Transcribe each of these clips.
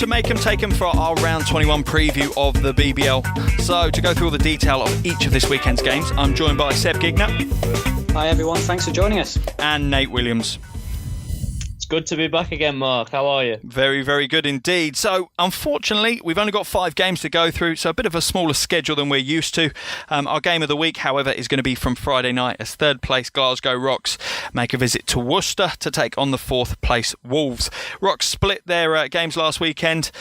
to make 'em take 'em for our round 21 preview of the BBL. So to go through all the detail of each of this weekend's games, I'm joined by Seb Gigner. Hi everyone, thanks for joining us. And Nate Williams. Good to be back again, Mark. How are you? Very, very good indeed. So, unfortunately, we've only got 5 games to go through, so a bit of a smaller schedule than we're used to. Our game of the week, however, is going to be from Friday night as third place Glasgow Rocks make a visit to Worcester to take on the fourth place Wolves. Rocks split their games last weekend,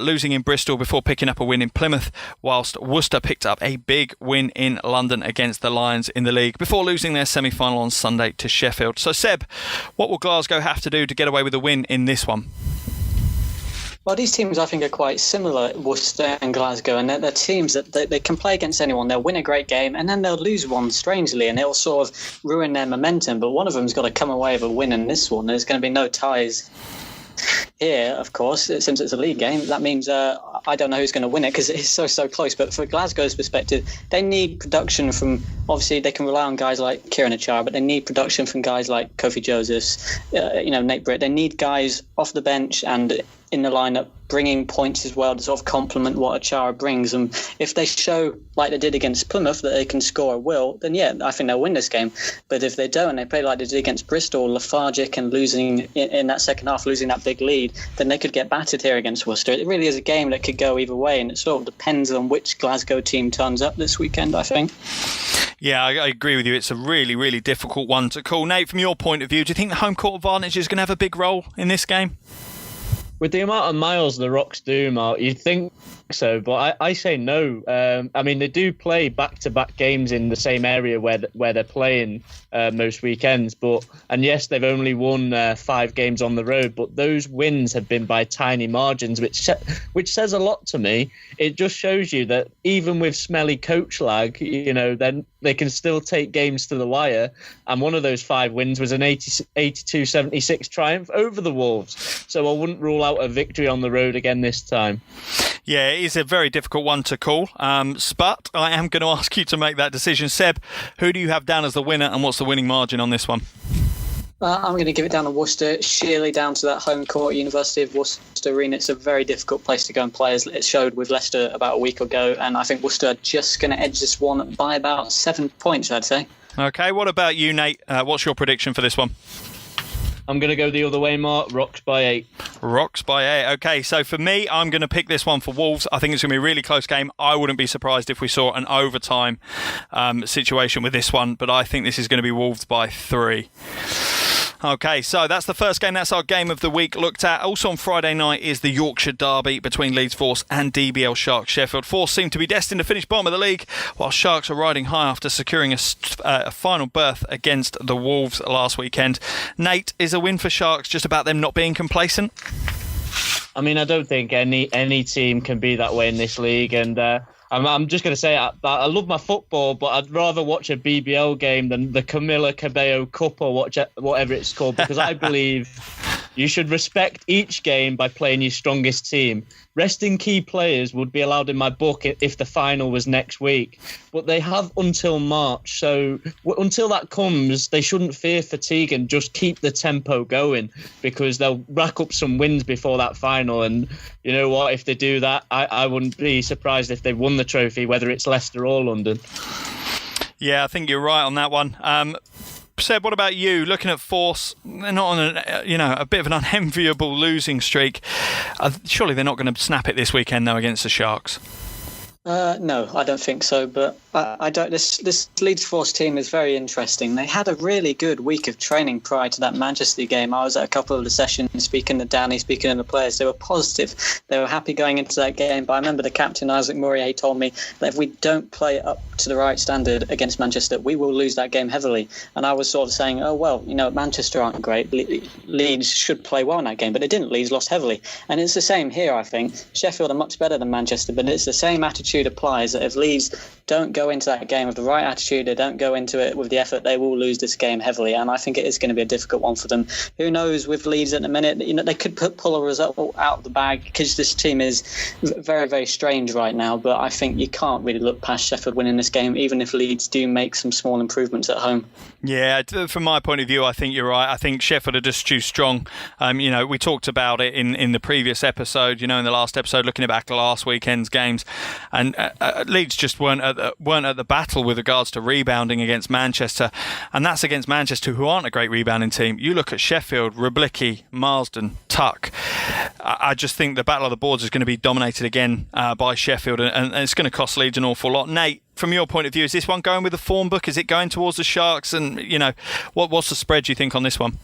losing in Bristol before picking up a win in Plymouth, whilst Worcester picked up a big win in London against the Lions in the league before losing their semi-final on Sunday to Sheffield. So, Seb, what will Glasgow have to do to get away with a win in this one? Well, these teams I think are quite similar, Worcester and Glasgow, and they're teams that they can play against anyone. They'll win a great game and then they'll lose one strangely and it'll sort of ruin their momentum, but one of them's got to come away with a win in this one. There's going to be no ties here, of course, since it's a league game. That means I don't know who's going to win it because it's so close. But for Glasgow's perspective, they need production from, obviously they can rely on guys like Kieran Achara, but they need production from guys like Kofi Josephs, Nate Britt. They need guys off the bench and in the lineup bringing points as well to sort of complement what Achara brings. And if they show, like they did against Plymouth, that they can score at will, then yeah, I think they'll win this game. But if they don't, they play like they did against Bristol, lethargic and losing in that second half, losing that big lead, then they could get battered here against Worcester. It really is a game that could go either way, and it sort of depends on which Glasgow team turns up this weekend, I think. Yeah, I agree with you. It's a really, really difficult one to call. Nate, from your point of view, do you think the home court advantage is going to have a big role in this game? With the amount of miles the Rocks do, Mark, you'd think so, but I say no. I mean, they do play back-to-back games in the same area where they're playing most weekends. And yes, they've only won 5 games on the road, but those wins have been by tiny margins, which says a lot to me. It just shows you that even with smelly coach lag, then they can still take games to the wire. And one of those 5 wins was an 82-76 triumph over the Wolves. So I wouldn't rule out a victory on the road again this time. Yeah, it is a very difficult one to call, but I am going to ask you to make that decision. Seb, who do you have down as the winner and what's the winning margin on this one? I'm going to give it down to Worcester, sheerly down to that home court, University of Worcester Arena. It's a very difficult place to go and play, as it showed with Leicester about a week ago, and I think Worcester are just going to edge this one by about 7 points, I'd say. Okay, what about you, Nate? What's your prediction for this one? I'm going to go the other way, Mark. Rocks by 8. Rocks by 8. Okay, so for me, I'm going to pick this one for Wolves. I think it's going to be a really close game. I wouldn't be surprised if we saw an overtime situation with this one, but I think this is going to be Wolves by 3. Okay, so that's the first game. That's our game of the week looked at. Also on Friday night is the Yorkshire derby between Leeds Force and DBL Sharks Sheffield. Force seem to be destined to finish bottom of the league, while Sharks are riding high after securing a final berth against the Wolves last weekend. Nate, is a win for Sharks just about them not being complacent? I mean, I don't think any team can be that way in this league, and I'm just going to say I love my football, but I'd rather watch a BBL game than the Camilla Cabello Cup or whatever it's called, because I believe you should respect each game by playing your strongest team. Resting key players would be allowed in my book if the final was next week, but they have until March. So until that comes, they shouldn't fear fatigue and just keep the tempo going, because they'll rack up some wins before that final. And you know what? If they do that, I wouldn't be surprised if they won the trophy, whether it's Leicester or London. Yeah, I think you're right on that one. Seb, what about you? Looking at Force, they're not on a bit of an unenviable losing streak. Surely they're not going to snap it this weekend, though, against the Sharks. No, I don't think so. But I don't. This Leeds Force team is very interesting. They had a really good week of training prior to that Manchester game. I was at a couple of the sessions, speaking to Danny, speaking to the players. They were positive. They were happy going into that game. But I remember the captain, Isaac Murray, told me that if we don't play up to the right standard against Manchester, we will lose that game heavily. And I was sort of saying, oh, well, Manchester aren't great. Leeds should play well in that game. But it didn't. Leeds lost heavily. And it's the same here, I think. Sheffield are much better than Manchester, but it's the same attitude attitude applies, that if Leeds don't go into that game with the right attitude, they don't go into it with the effort, they will lose this game heavily. And I think it is going to be a difficult one for them. Who knows with Leeds at the minute? They could pull a result out of the bag, because this team is very, very strange right now. But I think you can't really look past Sheffield winning this game, even if Leeds do make some small improvements at home. Yeah, from my point of view, I think you're right. I think Sheffield are just too strong. We talked about it in the previous episode, in the last episode, looking back at last weekend's games. And Leeds just weren't at the battle with regards to rebounding against Manchester. And that's against Manchester, who aren't a great rebounding team. You look at Sheffield, Rublicki, Marsden, Tuck. I just think the battle of the boards is going to be dominated again by Sheffield, and it's going to cost Leeds an awful lot. Nate, from your point of view, is this one going with the form book? Is it going towards the Sharks? And, what's the spread, do you think, on this one?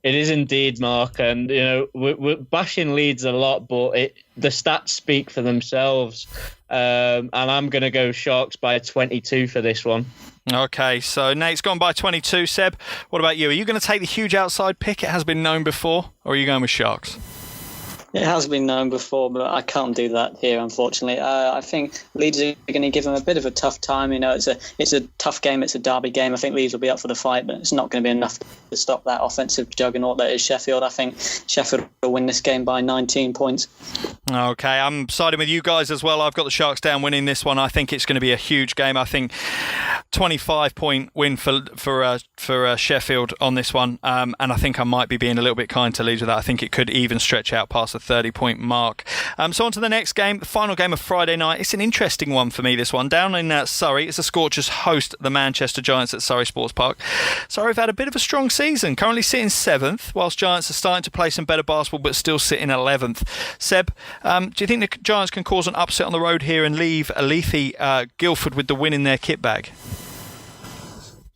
It is indeed, Mark. And, we're bashing Leeds a lot, but the stats speak for themselves. And I'm going to go Sharks by 22 for this one. Okay, so Nate's gone by 22. Seb, what about you? Are you going to take the huge outside pick? It has been known before. Or are you going with Sharks? It has been known before, but I can't do that here, unfortunately. I think Leeds are going to give them a bit of a tough time. It's a tough game. It's a derby game. I think Leeds will be up for the fight, but it's not going to be enough to stop that offensive juggernaut that is Sheffield. I think Sheffield will win this game by 19 points. Okay, I'm siding with you guys as well. I've got the Sharks down winning this one. I think it's going to be a huge game. I think 25-point win for Sheffield on this one, and I think I might be being a little bit kind to Leeds with that. I think it could even stretch out past the 30-point mark. So on to the next game, the final game of Friday night. It's an interesting one for me, this one. Down in Surrey, it's the Scorchers host the Manchester Giants at Surrey Sports Park. Surrey have had a bit of a strong season, currently sitting 7th, whilst Giants are starting to play some better basketball, but still sitting 11th. Seb, do you think the Giants can cause an upset on the road here and leave Alethi Guildford with the win in their kit bag?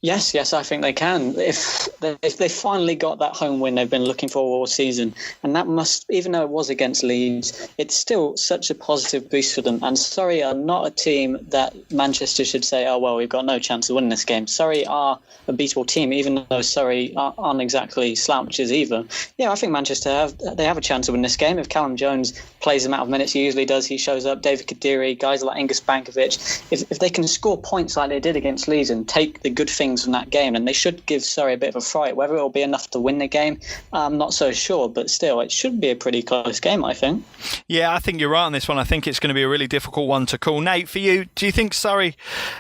Yes, I think they can. If they finally got that home win they've been looking for all season, and that must, even though it was against Leeds, it's still such a positive boost for them. And Surrey are not a team that Manchester should say, oh, well, we've got no chance of winning this game. Surrey are a beatable team, even though Surrey aren't exactly slouches either. Yeah, I think Manchester have a chance to win this game. If Callum Jones plays the amount of minutes he usually does, he shows up, David Kadiri, guys like Angus Bankovic, if they can score points like they did against Leeds and take the good things from that game, and they should give Surrey a bit of a fright. Whether it will be enough to win the game, I'm not so sure, but still, it should be a pretty close game, I think. Yeah, I think you're right on this one. I think it's going to be a really difficult one to call. Nate, for you, do you think Surrey,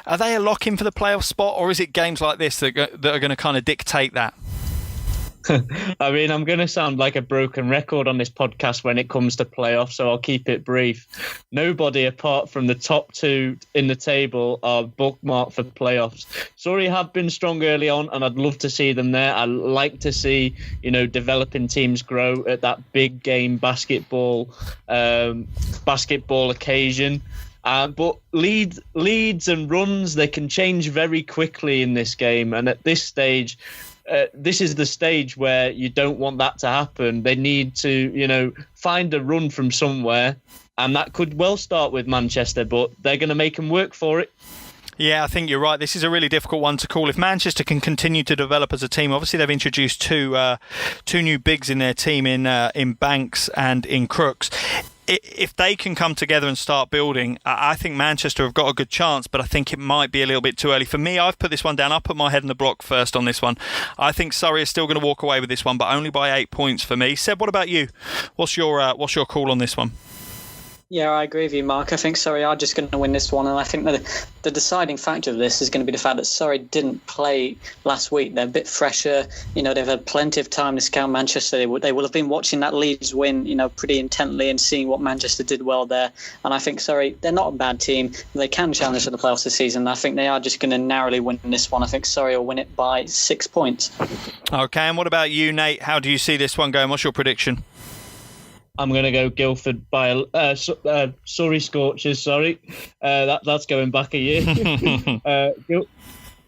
are they a lock-in for the playoff spot, or is it games like this that are going to kind of dictate that? I mean, I'm going to sound like a broken record on this podcast when it comes to playoffs, so I'll keep it brief. Nobody apart from the top two in the table are bookmarked for playoffs. Surrey have been strong early on, and I'd love to see them there. I like to see, developing teams grow at that big game basketball occasion. But leads and runs, they can change very quickly in this game, and at this stage, this is the stage where you don't want that to happen. They need to, find a run from somewhere, and that could well start with Manchester, but they're going to make them work for it. Yeah, I think you're right. This is a really difficult one to call. If Manchester can continue to develop as a team, obviously they've introduced two new bigs in their team in Banks and in Crooks. If they can come together and start building, I think Manchester have got a good chance, but I think it might be a little bit too early. For me, I've put this one down. I'll put my head in the block first on this one. I think Surrey is still going to walk away with this one, but only by 8 points for me. Seb, what about you? What's your call on this one? Yeah, I agree with you, Mark. I think Surrey are just going to win this one, and I think that the deciding factor of this is going to be the fact that Surrey didn't play last week. They're a bit fresher. They've had plenty of time to scout Manchester. They will have been watching that Leeds win, pretty intently and seeing what Manchester did well there. And I think Surrey, they're not a bad team. They can challenge for the playoffs this season. I think they are just going to narrowly win this one. I think Surrey will win it by 6 points. Okay, and what about you, Nate? How do you see this one going? What's your prediction? I'm going to go Guildford by Surrey Scorchers. Sorry, that's going back a year.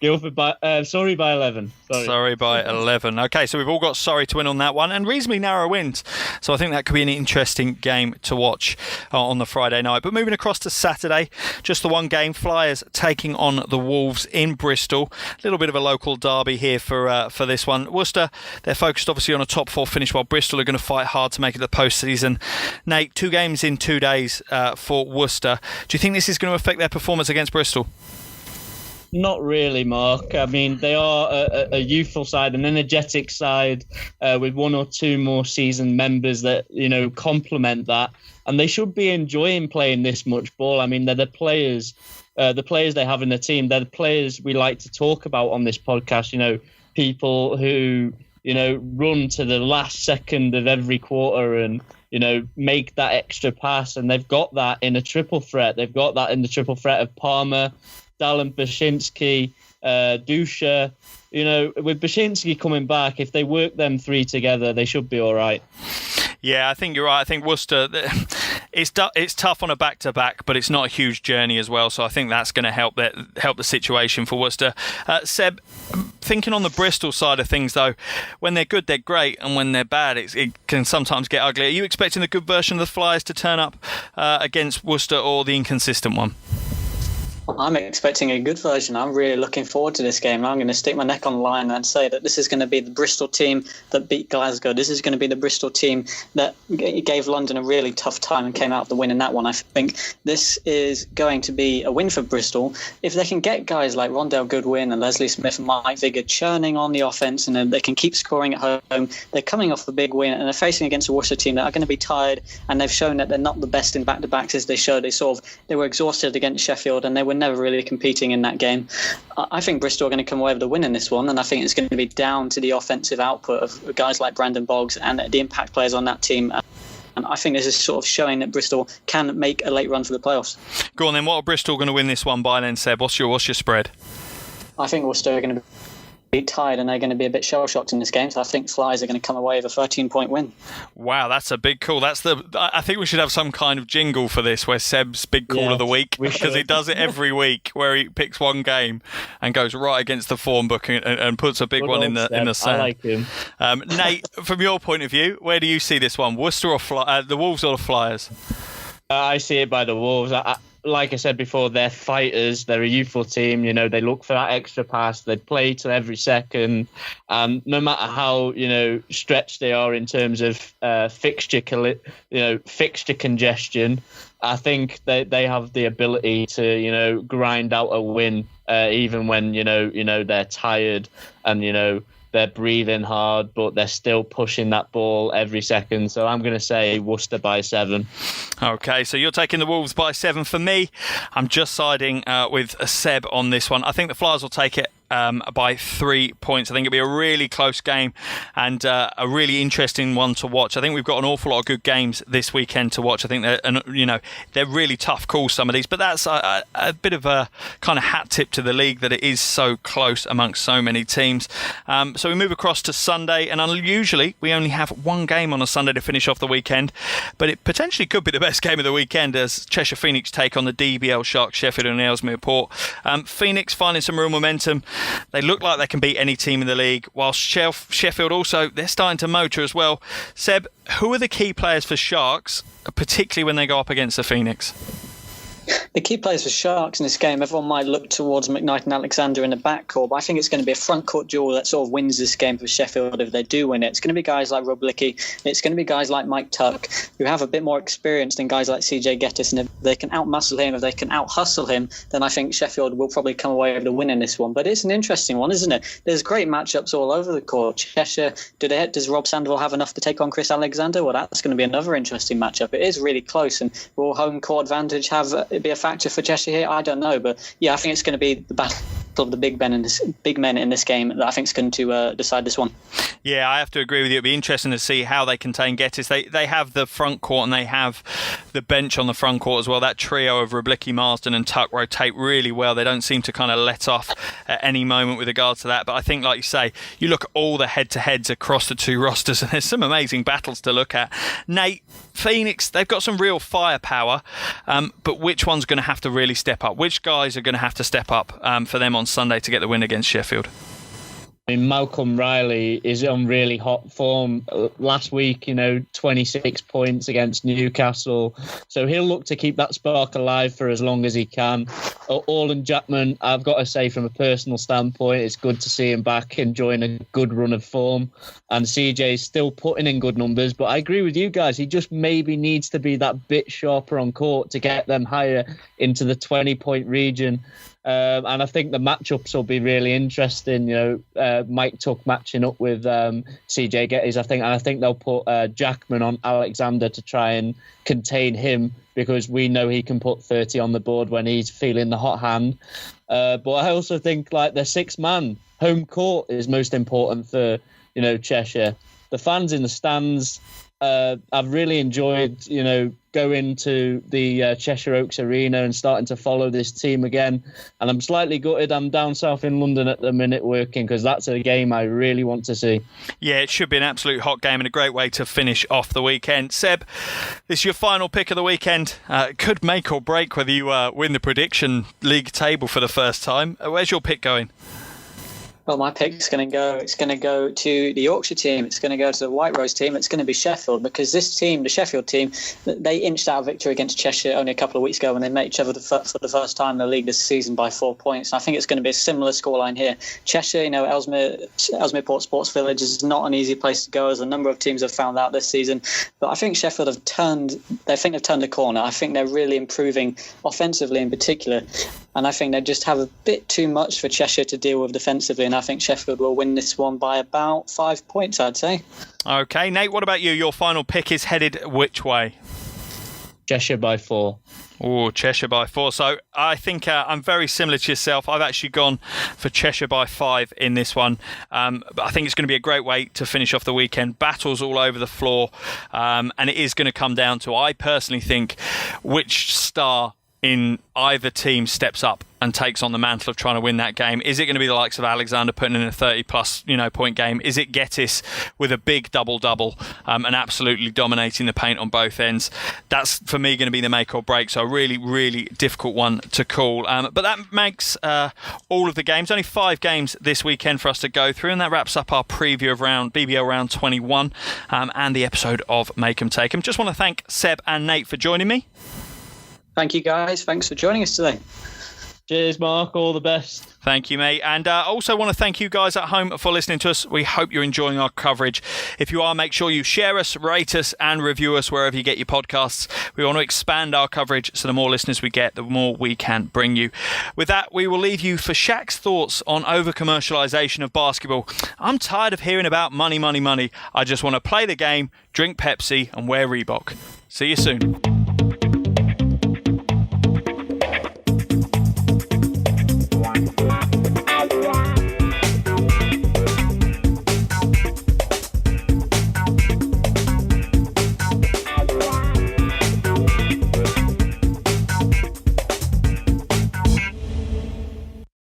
Guildford by Surrey by 11. Sorry by 11. Okay, so we've all got Surrey to win on that one, and reasonably narrow wins. So I think that could be an interesting game to watch on the Friday night. But moving across to Saturday, just the one game, Flyers taking on the Wolves in Bristol. A little bit of a local derby here for this one. Worcester, they're focused obviously on a top 4 finish, while Bristol are going to fight hard to make it the postseason. Nate, 2 games in 2 days for Worcester. Do you think this is going to affect their performance against Bristol? Not really, Mark. I mean, they are a youthful side, an energetic side with 1 or 2 more seasoned members that, complement that. And they should be enjoying playing this much ball. I mean, they're the players they have in the team. They're the players we like to talk about on this podcast. People who, run to the last second of every quarter and, make that extra pass. And they've got that in a triple threat. They've got that in the triple threat of Palmer, Dallin, Bashinsky, Dusha. With Bashinsky coming back, if they work them 3 together, they should be all right. Yeah, I think you're right. I think Worcester, it's tough on a back-to-back, but it's not a huge journey as well. So I think that's going to help the situation for Worcester. Seb, thinking on the Bristol side of things, though, when they're good, they're great, and when they're bad, it can sometimes get ugly. Are you expecting the good version of the Flyers to turn up against Worcester, or the inconsistent one? I'm expecting a good version. I'm really looking forward to this game. I'm going to stick my neck on the line and say that this is going to be the Bristol team that beat Glasgow. This is going to be the Bristol team that gave London a really tough time and came out with the win in that one. I think this is going to be a win for Bristol. If they can get guys like Rondell Goodwin and Leslie Smith and Mike Vigor churning on the offense, and then they can keep scoring at home, they're coming off a big win and they're facing against a Worcester team that are going to be tired, and they've shown that they're not the best in back-to-backs as they showed. They were exhausted against Sheffield and they were never really competing in that game. I think Bristol are going to come away with the win in this one, and I think it's going to be down to the offensive output of guys like Brandon Boggs and the impact players on that team. And I think this is sort of showing that Bristol can make a late run for the playoffs. Go on then, what are Bristol going to win this one by then, Seb? What's your spread? I think Worcester are going to be tired and they're going to be a bit shell-shocked in this game, so I think Flyers are going to come away with a 13-point win. Wow, that's a big call. I think we should have some kind of jingle for this, where Seb's big call of the week, because he does it every week, where he picks one game and goes right against the form book and puts a big one in the sand. I like him. Nate, from your point of view, where do you see this one? Worcester or the Wolves or the Flyers? I see it by the Wolves. Like I said before, they're fighters. They're a youthful team. They look for that extra pass. They play to every second. No matter how stretched they are in terms of fixture congestion, I think they have the ability to grind out a win even when they're tired and they're breathing hard, but they're still pushing that ball every second. So I'm going to say Worcester by 7. Okay, so you're taking the Wolves by 7. For me, I'm just siding with Seb on this one. I think the Flyers will take it by 3 points. I think it'll be a really close game and a really interesting one to watch. I think we've got an awful lot of good games this weekend to watch. I think they're really tough calls, some of these, but that's a bit of a kind of hat tip to the league that it is so close amongst so many teams. So we move across to Sunday, and unusually we only have one game on a Sunday to finish off the weekend, but it potentially could be the best game of the weekend as Cheshire Phoenix take on the DBL Sharks, Sheffield and Ellesmere Port. Phoenix finding some real momentum. They look like they can beat any team in the league, whilst Sheffield also, they're starting to motor as well. Seb, who are the key players for Sharks, particularly when they go up against the Phoenix? The key players for Sharks in this game, everyone might look towards McKnight and Alexander in the backcourt, but I think it's going to be a front court duel that sort of wins this game for Sheffield if they do win it. It's going to be guys like Rob Lickey, it's going to be guys like Mike Tuck, who have a bit more experience than guys like CJ Gettis, and if they can out-muscle him, if they can out-hustle him, then I think Sheffield will probably come away with the win in this one. But it's an interesting one, isn't it? There's great matchups all over the court. Cheshire, does Rob Sandoval have enough to take on Chris Alexander? Well, that's going to be another interesting matchup. It is really close, and will home court advantage be a factor for Cheshire here? I don't know, but yeah, I think it's going to be the battle of the big men in this game that I think is going to decide this one. Yeah, I have to agree with you. It'll be interesting to see how they contain Gettis. They have the front court and they have the bench on the front court as well. That trio of Roblicki, Marsden and Tuck rotate really well. They don't seem to kind of let off at any moment with regards to that. But I think, like you say, you look at all the head-to-heads across the two rosters and there's some amazing battles to look at. Nate, Phoenix, they've got some real firepower, but which one's going to have to really step up? Which guys are going to have to step up for them on Sunday to get the win against Sheffield? I mean, Malcolm Riley is on really hot form. Last week, 26 points against Newcastle. So he'll look to keep that spark alive for as long as he can. Orlan Jackman, I've got to say, from a personal standpoint, it's good to see him back enjoying a good run of form. And CJ's still putting in good numbers. But I agree with you guys. He just maybe needs to be that bit sharper on court to get them higher into the 20-point region. And I think the matchups will be really interesting. Mike Tuck matching up with CJ Geddes, and I think they'll put Jackman on Alexander to try and contain him, because we know he can put 30 on the board when he's feeling the hot hand. But I also think the 6-man home court is most important for Cheshire. The fans in the stands. I've really enjoyed, going to the Cheshire Oaks Arena and starting to follow this team again. And I'm slightly gutted I'm down south in London at the minute working, because that's a game I really want to see. Yeah, it should be an absolute hot game and a great way to finish off the weekend. Seb, this is your final pick of the weekend. Could make or break whether you win the prediction league table for the first time. Where's your pick going? Well, my pick's going to go to the Yorkshire team. It's going to go to the White Rose team. It's going to be Sheffield, because this team, the Sheffield team, they inched out a victory against Cheshire only a couple of weeks ago when they met each other for the first time in the league this season by 4 points. And I think it's going to be a similar scoreline here. Cheshire, Ellesmere Port Sports Village is not an easy place to go, as a number of teams have found out this season. But I think Sheffield have turned the corner. I think they're really improving offensively in particular. And I think they just have a bit too much for Cheshire to deal with defensively. And I think Sheffield will win this one by about 5 points, I'd say. OK, Nate, what about you? Your final pick is headed which way? Cheshire by 4. Oh, Cheshire by 4. So I think I'm very similar to yourself. I've actually gone for Cheshire by 5 in this one. But I think it's going to be a great way to finish off the weekend. Battles all over the floor. And it is going to come down to, I personally think, which star in either team steps up and takes on the mantle of trying to win that game. Is it going to be the likes of Alexander putting in a 30-plus point game? Is it Geddes with a big double-double and absolutely dominating the paint on both ends? That's, for me, going to be the make or break. So a really, really difficult one to call. But that makes all of the games. Only 5 games this weekend for us to go through, and that wraps up our preview of BBL round 21 and the episode of Make 'em Take 'em. Just want to thank Seb and Nate for joining me. Thank you, guys. Thanks for joining us today. Cheers, Mark. All the best. Thank you, mate. And I also want to thank you guys at home for listening to us. We hope you're enjoying our coverage. If you are, make sure you share us, rate us, and review us wherever you get your podcasts. We want to expand our coverage, so the more listeners we get, the more we can bring you. With that, we will leave you for Shaq's thoughts on over-commercialisation of basketball. I'm tired of hearing about money, money, money. I just want to play the game, drink Pepsi, and wear Reebok. See you soon.